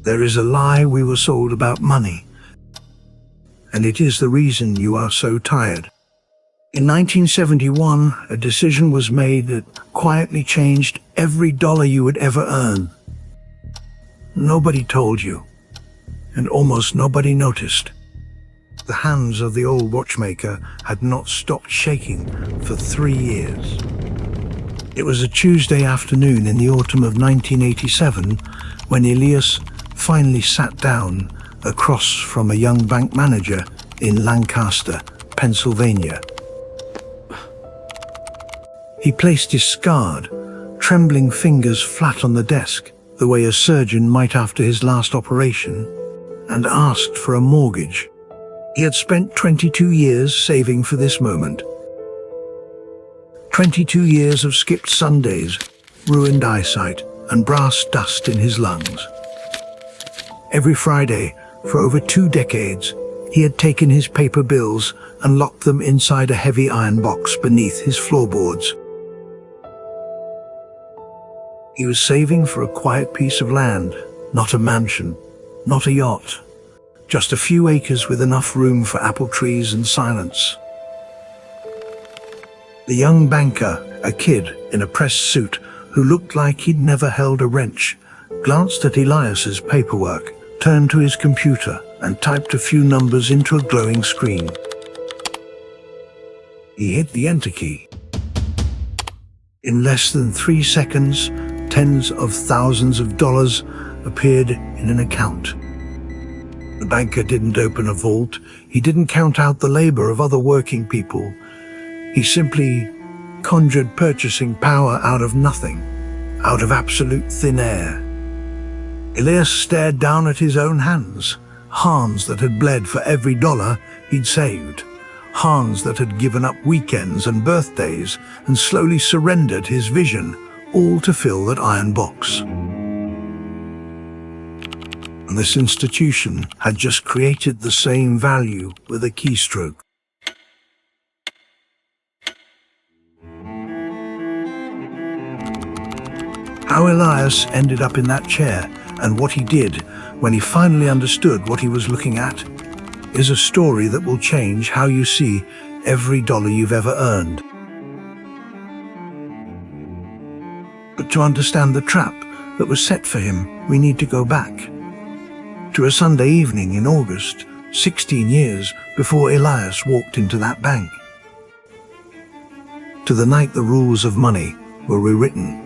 There is a lie we were sold about money, and it is the reason you are so tired. In 1971, a decision was made that quietly changed every dollar you would ever earn. Nobody told you, and almost nobody noticed. The hands of the old watchmaker had not stopped shaking for 3 years. It was a Tuesday afternoon in the autumn of 1987 when Elias finally sat down across from a young bank manager in Lancaster, Pennsylvania. He placed his scarred, trembling fingers flat on the desk, the way a surgeon might after his last operation, and asked for a mortgage. He had spent 22 years saving for this moment. 22 years of skipped Sundays, ruined eyesight, and brass dust in his lungs. Every Friday, for over 2 decades, he had taken his paper bills and locked them inside a heavy iron box beneath his floorboards. He was saving for a quiet piece of land, not a mansion, not a yacht, just a few acres with enough room for apple trees and silence. The young banker, a kid in a pressed suit who looked like he'd never held a wrench, glanced at Elias's paperwork, turned to his computer and typed a few numbers into a glowing screen. He hit the enter key. In less than 3 seconds, tens of thousands of dollars appeared in an account. The banker didn't open a vault. He didn't count out the labor of other working people. He simply conjured purchasing power out of nothing, out of absolute thin air. Elias stared down at his own hands that had bled for every dollar he'd saved, hands that had given up weekends and birthdays and slowly surrendered his vision, all to fill that iron box. And this institution had just created the same value with a keystroke. How Elias ended up in that chair and what he did when he finally understood what he was looking at is a story that will change how you see every dollar you've ever earned. But to understand the trap that was set for him, we need to go back to a Sunday evening in August, 16 years before Elias walked into that bank. To the night the rules of money were rewritten,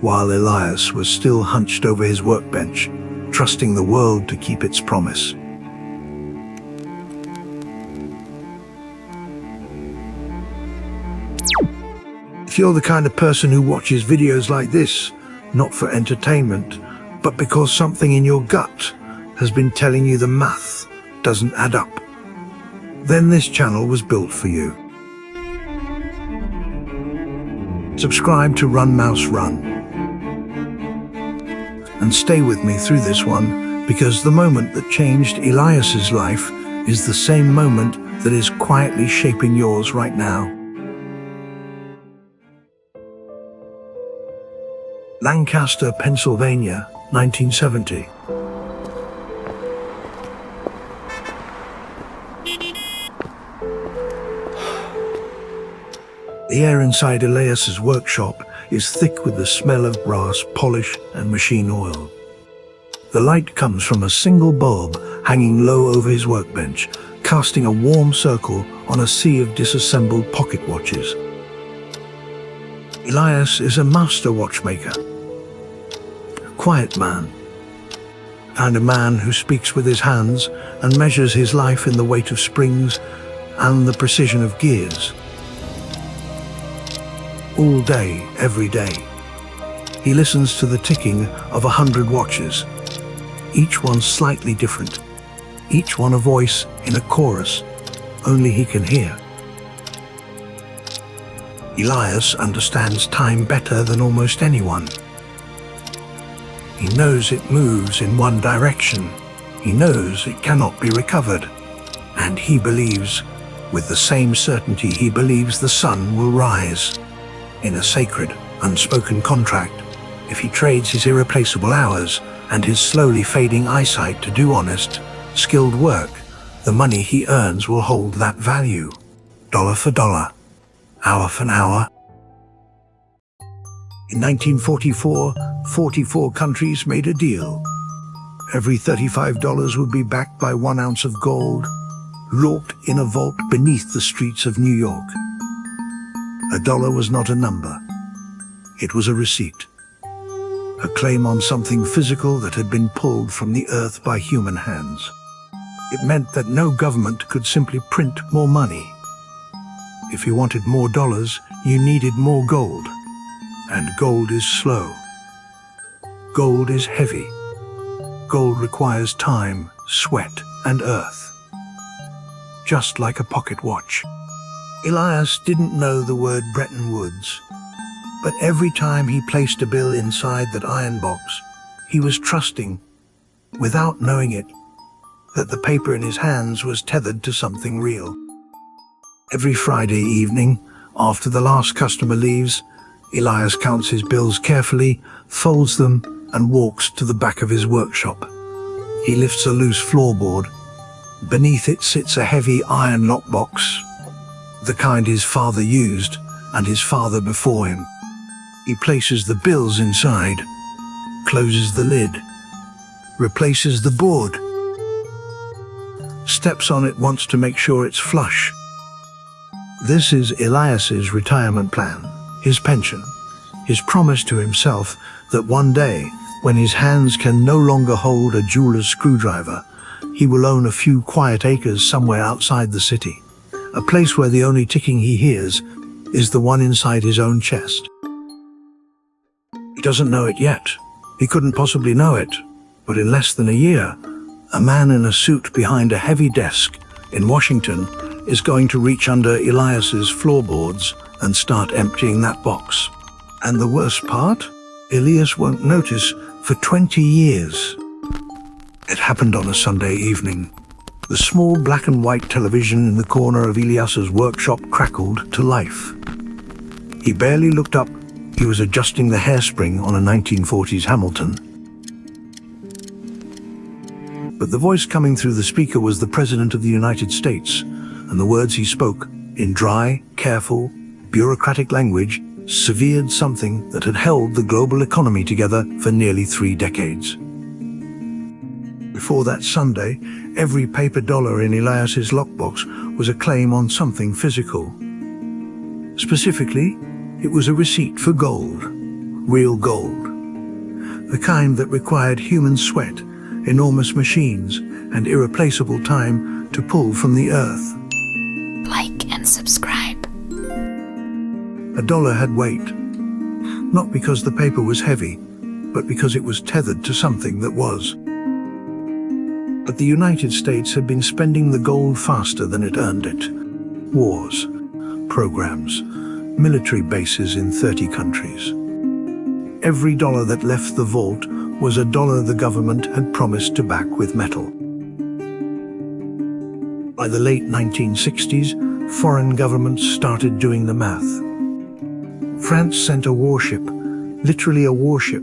while Elias was still hunched over his workbench, trusting the world to keep its promise. If you're the kind of person who watches videos like this, not for entertainment, but because something in your gut has been telling you the math doesn't add up, then this channel was built for you. Subscribe to Run Mouse Run. And stay with me through this one, because the moment that changed Elias's life is the same moment that is quietly shaping yours right now. Lancaster, Pennsylvania, 1970. The air inside Elias's workshop is thick with the smell of brass, polish, and machine oil. The light comes from a single bulb hanging low over his workbench, casting a warm circle on a sea of disassembled pocket watches. Elias is a master watchmaker, a quiet man, and a man who speaks with his hands and measures his life in the weight of springs and the precision of gears. All day, every day, he listens to the ticking of 100 watches, each one slightly different, each one a voice in a chorus only he can hear. Elias understands time better than almost anyone. He knows it moves in one direction. He knows it cannot be recovered. And he believes, with the same certainty he believes the sun will rise, in a sacred, unspoken contract If he trades his irreplaceable hours and his slowly fading eyesight to do honest, skilled work, the money he earns will hold that value. Dollar for dollar, hour for hour. In 1944, 44 countries made a deal. Every $35 would be backed by 1 ounce of gold, locked in a vault beneath the streets of New York. A dollar was not a number. It was a receipt. A claim on something physical that had been pulled from the earth by human hands. It meant that no government could simply print more money. If you wanted more dollars, you needed more gold. And gold is slow. Gold is heavy. Gold requires time, sweat, and earth. Just like a pocket watch. Elias didn't know the word Bretton Woods, but every time he placed a bill inside that iron box, he was trusting, without knowing it, that the paper in his hands was tethered to something real. Every Friday evening, after the last customer leaves, Elias counts his bills carefully, folds them, and walks to the back of his workshop. He lifts a loose floorboard. Beneath it sits a heavy iron lockbox, the kind his father used and his father before him. He places the bills inside, closes the lid, replaces the board, steps on it once to make sure it's flush. This is Elias's retirement plan, his pension, his promise to himself that one day, when his hands can no longer hold a jeweler's screwdriver, he will own a few quiet acres somewhere outside the city, a place where the only ticking he hears is the one inside his own chest. He doesn't know it yet. He couldn't possibly know it. But in less than a year, a man in a suit behind a heavy desk in Washington is going to reach under Elias's floorboards and start emptying that box. And the worst part? Elias won't notice for 20 years. It happened on a Sunday evening. The small black and white television in the corner of Elias's workshop crackled to life. He barely looked up. He was adjusting the hairspring on a 1940s Hamilton. But the voice coming through the speaker was the President of the United States, and the words he spoke, in dry, careful, bureaucratic language, severed something that had held the global economy together for nearly 3 decades. Before that Sunday, every paper dollar in Elias's lockbox was a claim on something physical. Specifically, it was a receipt for gold, real gold. The kind that required human sweat, enormous machines, and irreplaceable time to pull from the earth. Like and subscribe. A dollar had weight, not because the paper was heavy, but because it was tethered to something that was. But the United States had been spending the gold faster than it earned it. Wars, programs, military bases in 30 countries. Every dollar that left the vault was a dollar the government had promised to back with metal. By the late 1960s, foreign governments started doing the math. France sent a warship, literally a warship,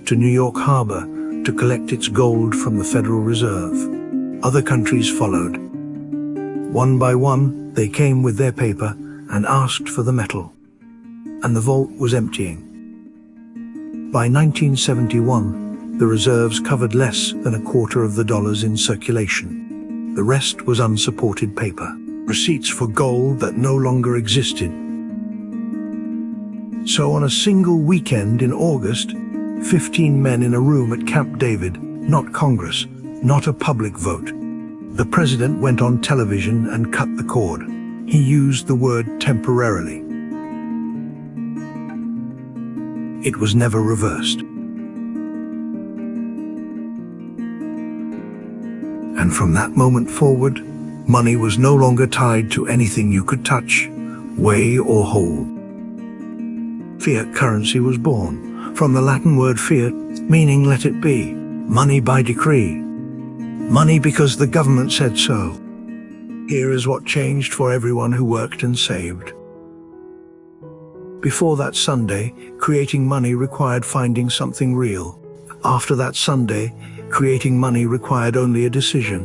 to New York Harbor to collect its gold from the Federal Reserve. Other countries followed. One by one, they came with their paper and asked for the metal. And the vault was emptying. By 1971, the reserves covered less than a quarter of the dollars in circulation. The rest was unsupported paper, receipts for gold that no longer existed. So on a single weekend in August, 15 men in a room at Camp David, not Congress, not a public vote. The president went on television and cut the cord. He used the word temporarily. It was never reversed. And from that moment forward, money was no longer tied to anything you could touch, weigh, or hold. Fiat currency was born, from the Latin word fiat, meaning let it be, money by decree. Money because the government said so. Here is what changed for everyone who worked and saved. Before that Sunday, creating money required finding something real. After that Sunday, creating money required only a decision.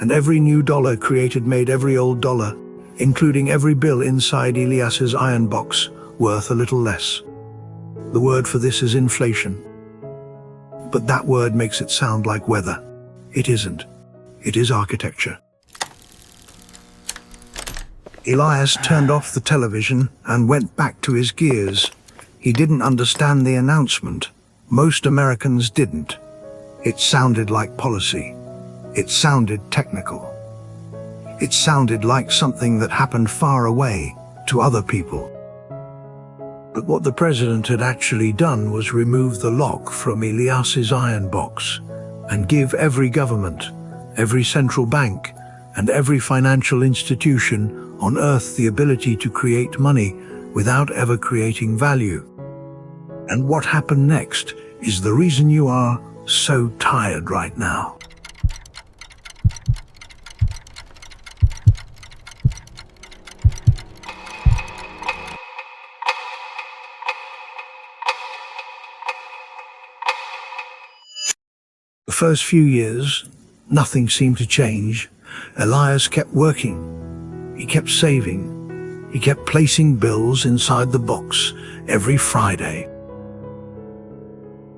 And every new dollar created made every old dollar, including every bill inside Elias's iron box, worth a little less. The word for this is inflation. But that word makes it sound like weather. It isn't. It is architecture. Elias turned off the television and went back to his gears. He didn't understand the announcement. Most Americans didn't. It sounded like policy. It sounded technical. It sounded like something that happened far away to other people. But what the president had actually done was remove the lock from Elias's iron box and give every government, every central bank, and every financial institution on earth the ability to create money without ever creating value. And what happened next is the reason you are so tired right now. The first few years, nothing seemed to change. Elias kept working. He kept saving. He kept placing bills inside the box every Friday.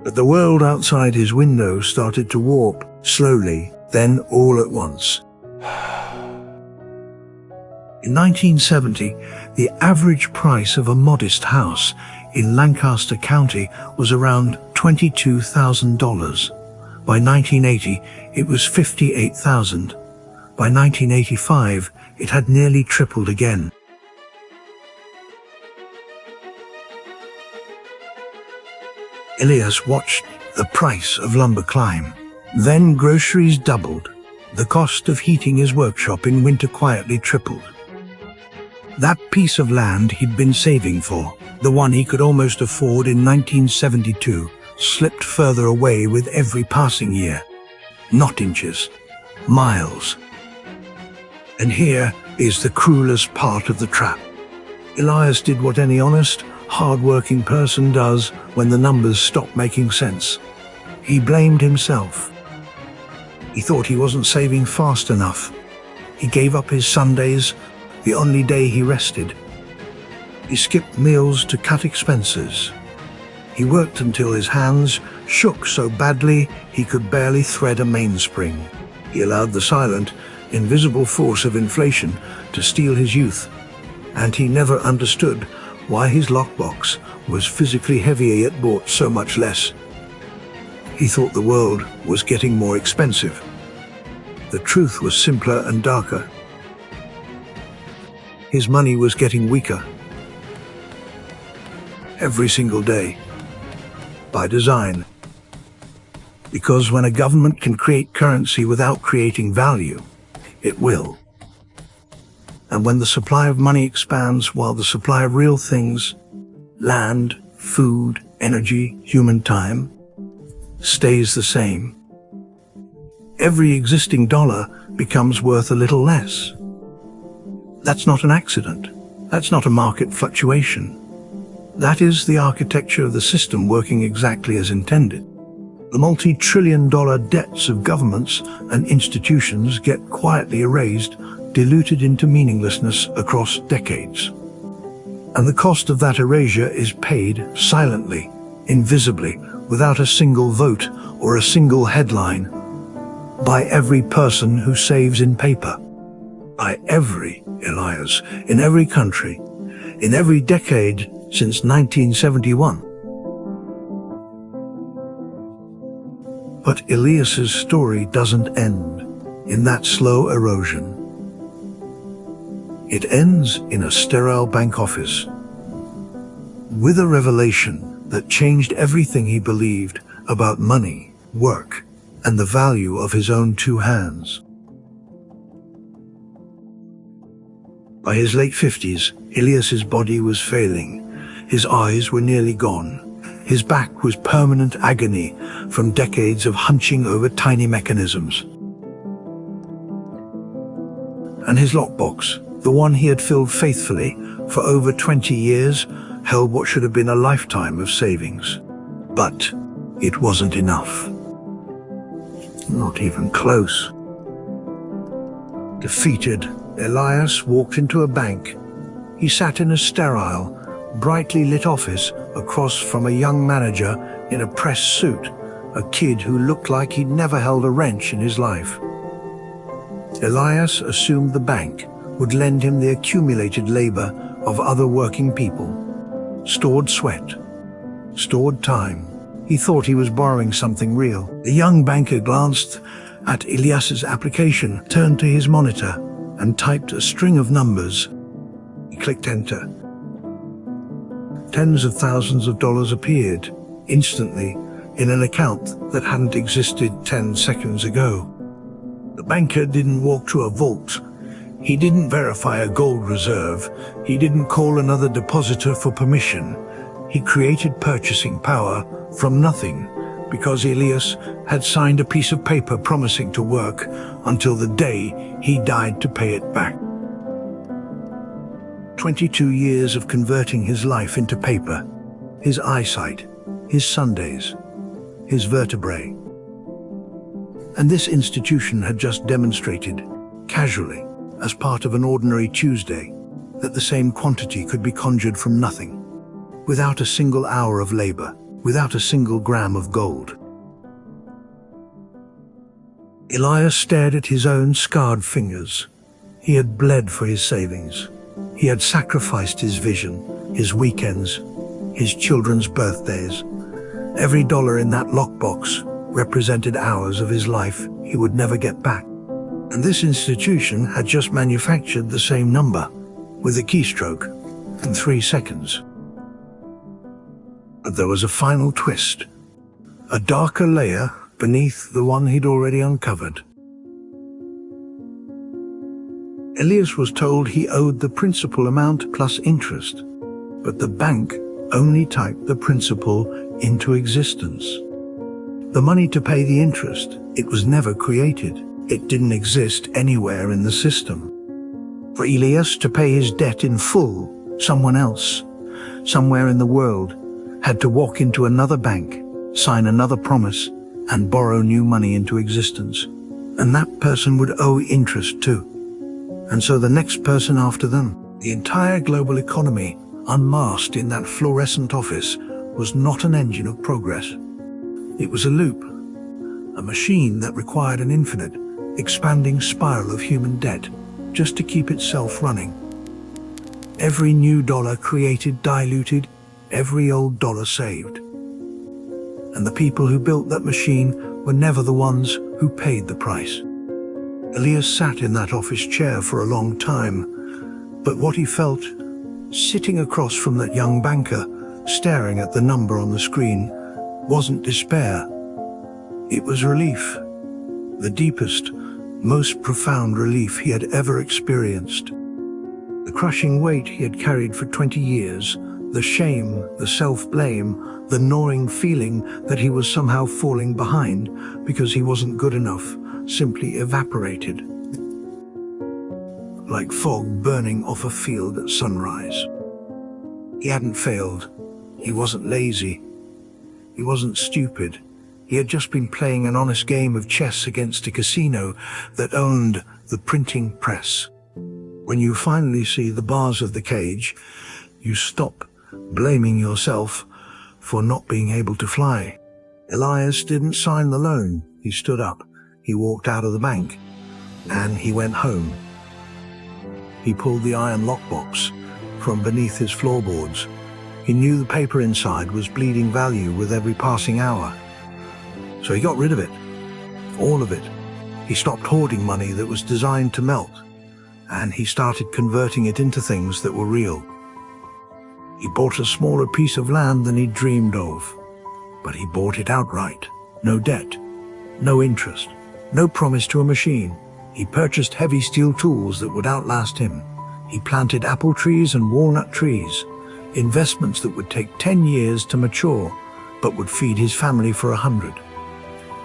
But the world outside his window started to warp, slowly, then all at once. In 1970, the average price of a modest house in Lancaster County was around $22,000. By 1980, it was $58,000. By 1985, it had nearly tripled again. Elias watched the price of lumber climb. Then groceries doubled. The cost of heating his workshop in winter quietly tripled. That piece of land he'd been saving for, the one he could almost afford in 1972, slipped further away with every passing year. Not inches, miles. And here is the cruelest part of the trap. Elias did what any honest, hard-working person does when the numbers stop making sense. He blamed himself. He thought he wasn't saving fast enough. He gave up his Sundays, the only day he rested. He skipped meals to cut expenses. He worked until his hands shook so badly he could barely thread a mainspring. He allowed the silent, invisible force of inflation to steal his youth, and he never understood why his lockbox was physically heavier yet bought so much less. He thought the world was getting more expensive. The truth was simpler and darker. His money was getting weaker. Every single day. By design. Because when a government can create currency without creating value, it will. And when the supply of money expands while the supply of real things, land, food, energy, human time, stays the same, every existing dollar becomes worth a little less. That's not an accident. That's not a market fluctuation. That is the architecture of the system working exactly as intended. The multi-trillion-dollar debts of governments and institutions get quietly erased, diluted into meaninglessness across decades. And the cost of that erasure is paid silently, invisibly, without a single vote or a single headline, by every person who saves in paper. By every Elias, in every country, in every decade since 1971. But Elias's story doesn't end in that slow erosion. It ends in a sterile bank office, with a revelation that changed everything he believed about money, work, and the value of his own two hands. By his late 50s, Elias's body was failing. His eyes were nearly gone. His back was permanent agony from decades of hunching over tiny mechanisms. And his lockbox, the one he had filled faithfully for over 20 years, held what should have been a lifetime of savings. But it wasn't enough. Not even close. Defeated, Elias walked into a bank. He sat in a sterile, brightly lit office across from a young manager in a pressed suit, a kid who looked like he'd never held a wrench in his life. Elias assumed the bank would lend him the accumulated labor of other working people. Stored sweat, stored time. He thought he was borrowing something real. The young banker glanced at Elias's application, turned to his monitor, and typed a string of numbers. He clicked enter. Tens of thousands of dollars appeared, instantly, in an account that hadn't existed 10 seconds ago. The banker didn't walk to a vault. He didn't verify a gold reserve. He didn't call another depositor for permission. He created purchasing power from nothing because Elias had signed a piece of paper promising to work until the day he died to pay it back. 22 years of converting his life into paper, his eyesight, his Sundays, his vertebrae. And this institution had just demonstrated, casually, as part of an ordinary Tuesday, that the same quantity could be conjured from nothing, without a single hour of labor, without a single gram of gold. Elias stared at his own scarred fingers. He had bled for his savings. He had sacrificed his vision, his weekends, his children's birthdays. Every dollar in that lockbox represented hours of his life he would never get back. And this institution had just manufactured the same number, with a keystroke, in 3 seconds. But there was a final twist, a darker layer beneath the one he'd already uncovered. Elias was told he owed the principal amount plus interest, but the bank only typed the principal into existence. The money to pay the interest, it was never created. It didn't exist anywhere in the system. For Elias to pay his debt in full, someone else, somewhere in the world, had to walk into another bank, sign another promise, and borrow new money into existence. And that person would owe interest too. And so the next person after them. The entire global economy, unmasked in that fluorescent office, was not an engine of progress. It was a loop, a machine that required an infinite, expanding spiral of human debt just to keep itself running. Every new dollar created diluted every old dollar saved. And the people who built that machine were never the ones who paid the price. Elias sat in that office chair for a long time, but what he felt, sitting across from that young banker, staring at the number on the screen, wasn't despair. It was relief, the deepest, most profound relief he had ever experienced. The crushing weight he had carried for 20 years, the shame, the self-blame, the gnawing feeling that he was somehow falling behind because he wasn't good enough, simply evaporated. Like fog burning off a field at sunrise. He hadn't failed. He wasn't lazy. He wasn't stupid. He had just been playing an honest game of chess against a casino that owned the printing press. When you finally see the bars of the cage, you stop blaming yourself for not being able to fly. Elias didn't sign the loan. He stood up. He walked out of the bank. And he went home. He pulled the iron lockbox from beneath his floorboards. He knew the paper inside was bleeding value with every passing hour. So he got rid of it. All of it. He stopped hoarding money that was designed to melt. And he started converting it into things that were real. He bought a smaller piece of land than he'd dreamed of. But he bought it outright. No debt. No interest. No promise to a machine. He purchased heavy steel tools that would outlast him. He planted apple trees and walnut trees. Investments that would take 10 years to mature, but would feed his family for 100.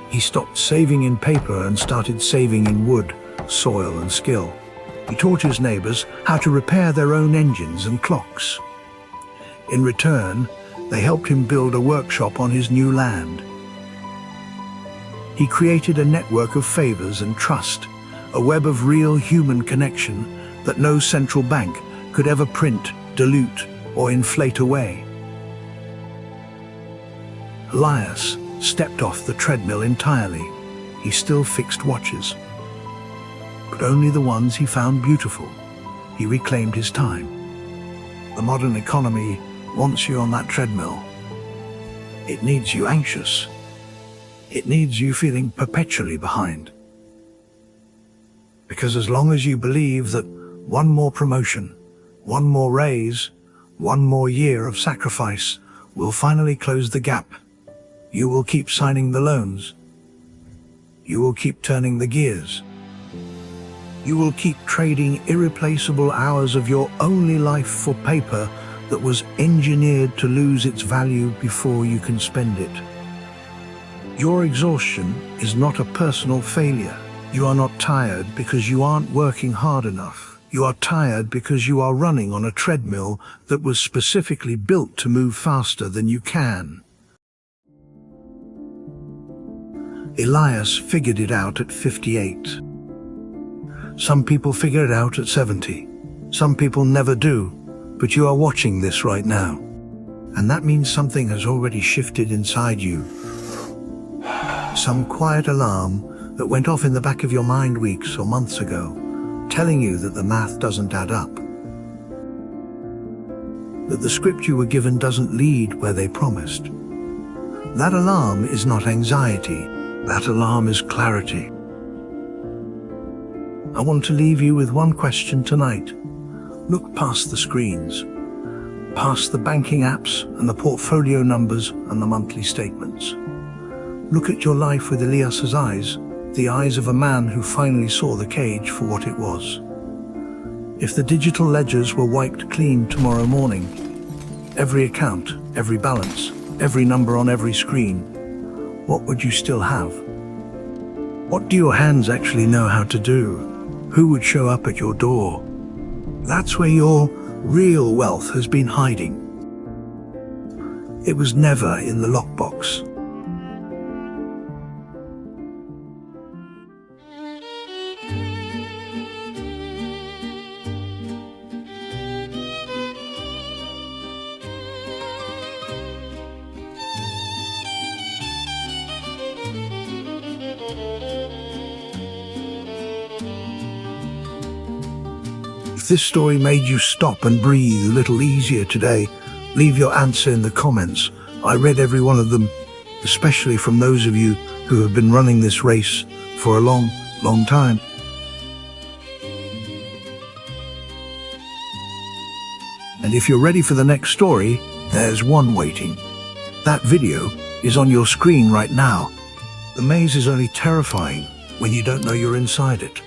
He stopped saving in paper and started saving in wood, soil and skill. He taught his neighbors how to repair their own engines and clocks. In return, they helped him build a workshop on his new land. He created a network of favors and trust, a web of real human connection that no central bank could ever print, dilute, or inflate away. Elias stepped off the treadmill entirely. He still fixed watches, but only the ones he found beautiful. He reclaimed his time. The modern economy wants you on that treadmill. It needs you anxious. It needs you feeling perpetually behind. Because as long as you believe that one more promotion, one more raise, one more year of sacrifice will finally close the gap, you will keep signing the loans. You will keep turning the gears. You will keep trading irreplaceable hours of your only life for paper that was engineered to lose its value before you can spend it. Your exhaustion is not a personal failure. You are not tired because you aren't working hard enough. You are tired because you are running on a treadmill that was specifically built to move faster than you can. Elias figured it out at 58. Some people figure it out at 70. Some people never do, but you are watching this right now. And that means something has already shifted inside you. Some quiet alarm that went off in the back of your mind weeks or months ago, telling you that the math doesn't add up. That the script you were given doesn't lead where they promised. That alarm is not anxiety. That alarm is clarity. I want to leave you with one question tonight. Look past the screens, past the banking apps and the portfolio numbers and the monthly statements. Look at your life with Elias's eyes, the eyes of a man who finally saw the cage for what it was. If the digital ledgers were wiped clean tomorrow morning, every account, every balance, every number on every screen, what would you still have? What do your hands actually know how to do? Who would show up at your door? That's where your real wealth has been hiding. It was never in the lockbox. If this story made you stop and breathe a little easier today, leave your answer in the comments. I read every one of them, especially from those of you who have been running this race for a long, long time. And if you're ready for the next story, there's one waiting. That video is on your screen right now. The maze is only terrifying when you don't know you're inside it.